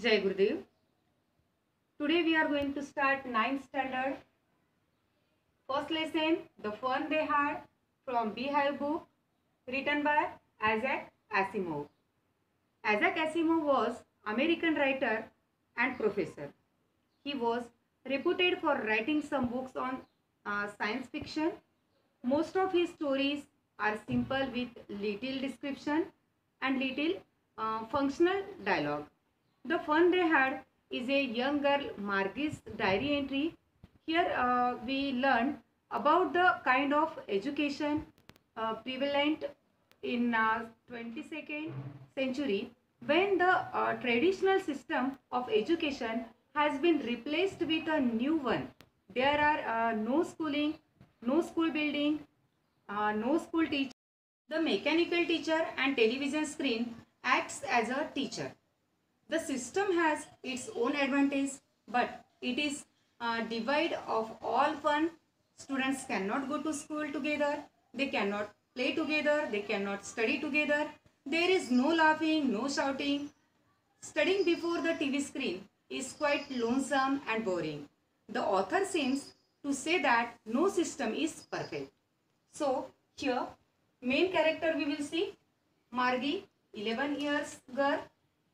Jai Gurudev. Today we are going to start ninth standard. First lesson, The Fun They Had from Beehive book written by Isaac Asimov. Isaac Asimov was American writer and professor. He was reputed for writing some books on science fiction. Most of his stories are simple with little description and little functional dialogue. The fun they had is a young girl Margie's diary entry. Here we learn about the kind of education prevalent in 22nd century when the traditional system of education has been replaced with a new one. There are no schooling, no school building, no school teacher. The mechanical teacher and television screen acts as a teacher. The system has its own advantage, but it is divide of all fun. Students cannot go to school together. They cannot play together. They cannot study together. There is no laughing, no shouting. Studying before the TV screen is quite lonesome and boring. The author seems to say that no system is perfect. So here main character we will see Margie, 11 years girl,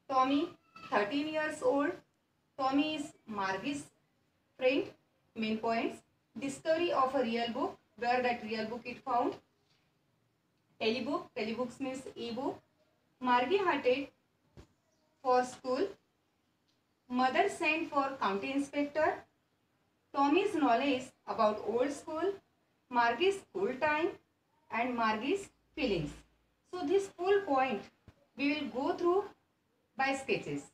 Tommy, 13 years old. Tommy is Margie's friend. Main points. Discovery of a real book. Where that real book it found. Telebook. Telebooks means e-book. Margie hearted for school. Mother sent for county inspector. Tommy's knowledge about old school. Margie's school time. And Margie's feelings. So this full point we will go through by sketches.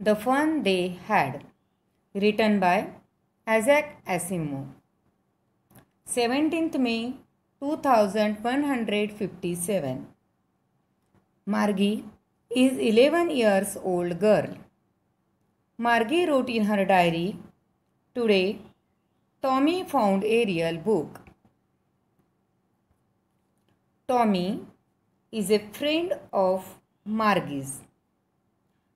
The Fun They Had, written by Isaac Asimov. 17th May 2157. Margie is 11 years old girl. Margie wrote in her diary, "Today, Tommy found a real book." Tommy is a friend of Margie's.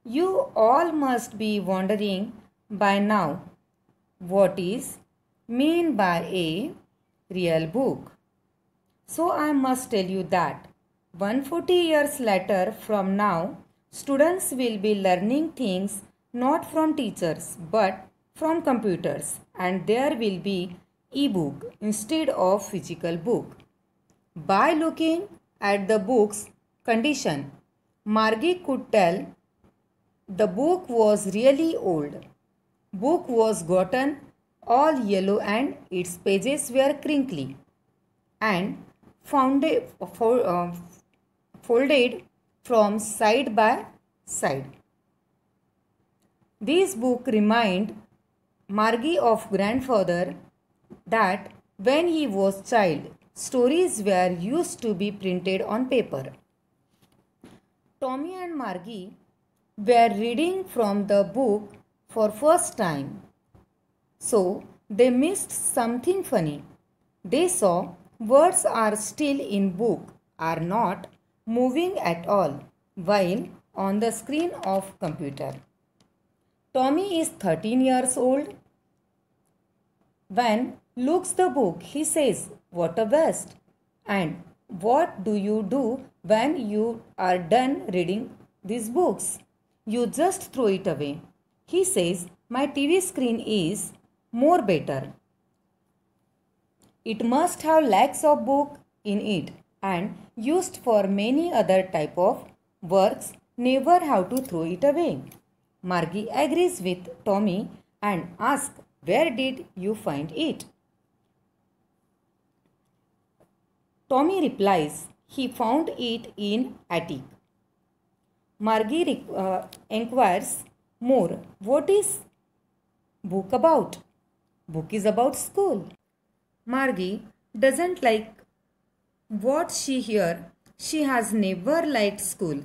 You all must be wondering by now what is meant by a real book. So I must tell you that 140 years later from now, students will be learning things not from teachers but from computers, and there will be e-book instead of physical book. By looking at the book's condition, Margie could tell the book was really old. Book was gotten all yellow and its pages were crinkly and folded from side by side. This book remind Margie of grandfather that when he was child, stories were used to be printed on paper. Tommy and Margie were reading from the book for first time. So they missed something funny. They saw words are still in book, are not moving at all, while on the screen of computer. Tommy is 13 years old. When looks the book, he says, "What a waste." And what do you do when you are done reading these books? You just throw it away. He says, "My TV screen is more better. It must have lakhs of books in it and used for many other type of works. Never have to throw it away." Margie agrees with Tommy and asks, "Where did you find it?" Tommy replies, he found it in attic. Margie inquires more, "What is book about?" "Book is about school." Margie doesn't like what she hears. She has never liked school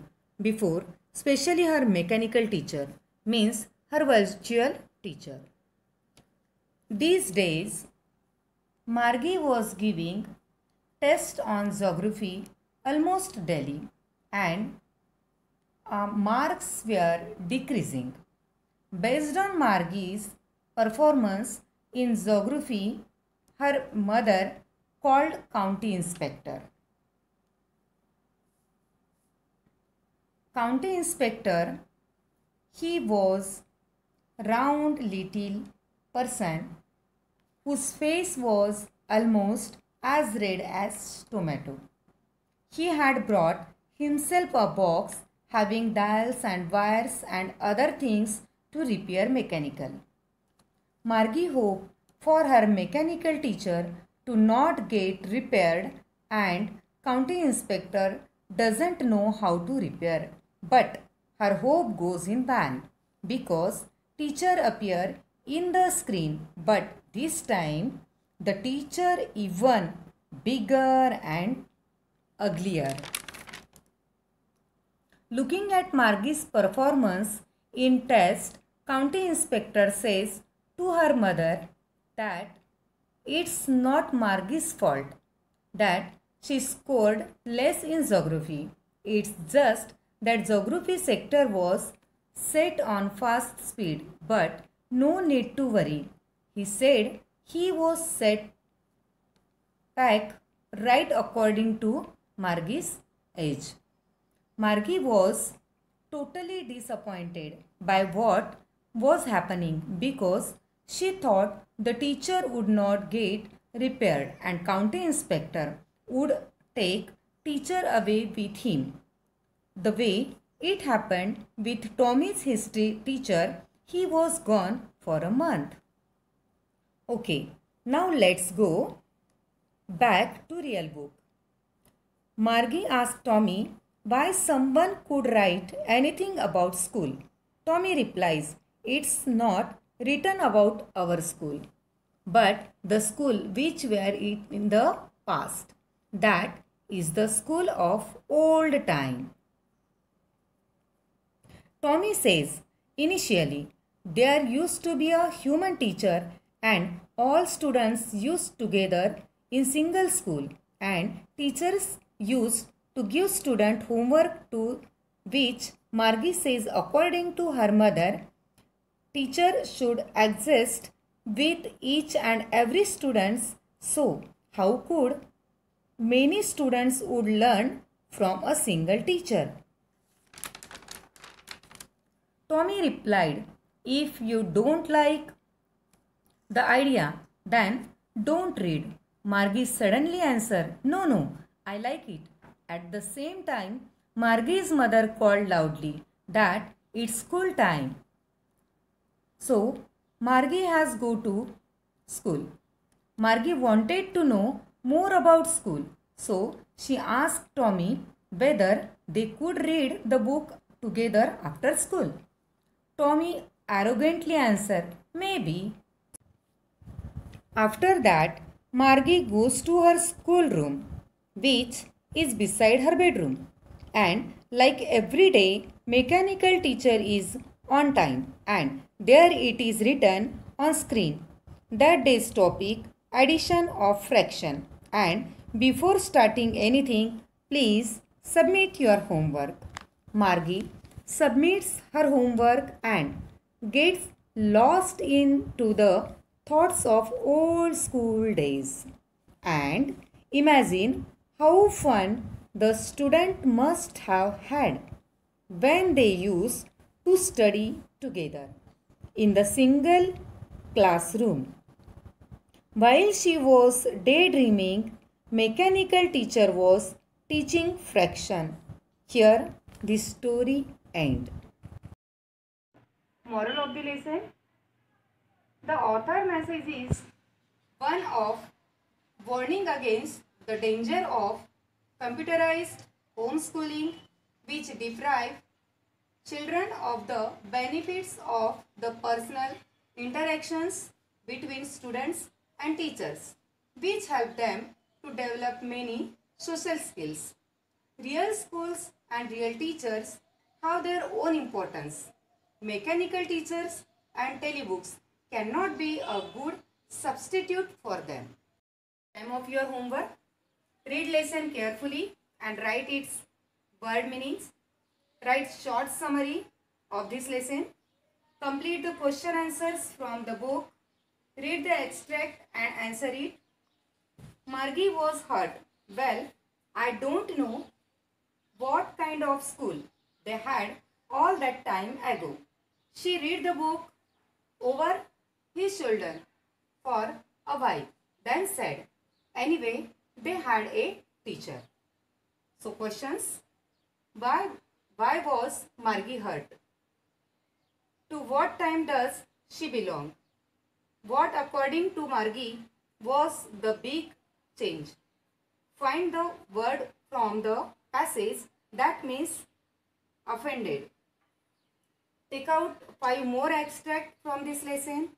before, especially her mechanical teacher, means her virtual teacher. These days, Margie was giving tests on geography almost daily. and marks were decreasing. Based on Margie's performance in geography, her mother called county inspector. County inspector, he was round little person whose face was almost as red as tomato. He had brought himself a box having dials and wires and other things to repair mechanical. Margie hoped for her mechanical teacher to not get repaired, and county inspector doesn't know how to repair. But her hope goes in vain because teacher appear in the screen, but this time the teacher even bigger and uglier. Looking at Margie's performance in test, county inspector says to her mother that it's not Margie's fault that she scored less in geography. It's just that geography sector was set on fast speed, but no need to worry. He said he was set back right according to Margie's age. Margie was totally disappointed by what was happening because she thought the teacher would not get repaired and county inspector would take teacher away with him. The way it happened with Tommy's history teacher, he was gone for a month. Okay, now let's go back to real book. Margie asked Tommy why someone could write anything about school. Tommy replies, it's not written about our school, but the school which were in the past. That is the school of old time. Tommy says, initially, there used to be a human teacher and all students used together in single school, and teachers used to give student homework to which Margie says according to her mother, teacher should exist with each and every students. So how could many students would learn from a single teacher? Tommy replied, if you don't like the idea, then don't read. Margie suddenly answered, no, I like it. At the same time, Margie's mother called loudly that it's school time. So, Margie has go to school. Margie wanted to know more about school. So, she asked Tommy whether they could read the book together after school. Tommy arrogantly answered, maybe. After that, Margie goes to her schoolroom, which is beside her bedroom. And like every day, mechanical teacher is on time, and there it is written on screen. That day's topic, addition of fraction. And before starting anything, please submit your homework. Margie submits her homework and gets lost into the thoughts of old school days. And imagine how fun the student must have had when they used to study together in the single classroom. While she was daydreaming, mechanical teacher was teaching fraction. Here the story ends. Moral of the lesson. The author message is one of warning against the danger of computerized homeschooling which deprive children of the benefits of the personal interactions between students and teachers, which help them to develop many social skills. Real schools and real teachers have their own importance. Mechanical teachers and telebooks cannot be a good substitute for them. Time of your homework. Read lesson carefully and write its word meanings. Write short summary of this lesson. Complete the question answers from the book. Read the extract and answer it. Margie was hurt. Well, I don't know what kind of school they had all that time ago. She read the book over his shoulder for a while, then said, anyway, they had a teacher. So questions. Why was Margie hurt? To what time does she belong? What according to Margie was the big change? Find the word from the passage that means offended. Take out 5 more extracts from this lesson.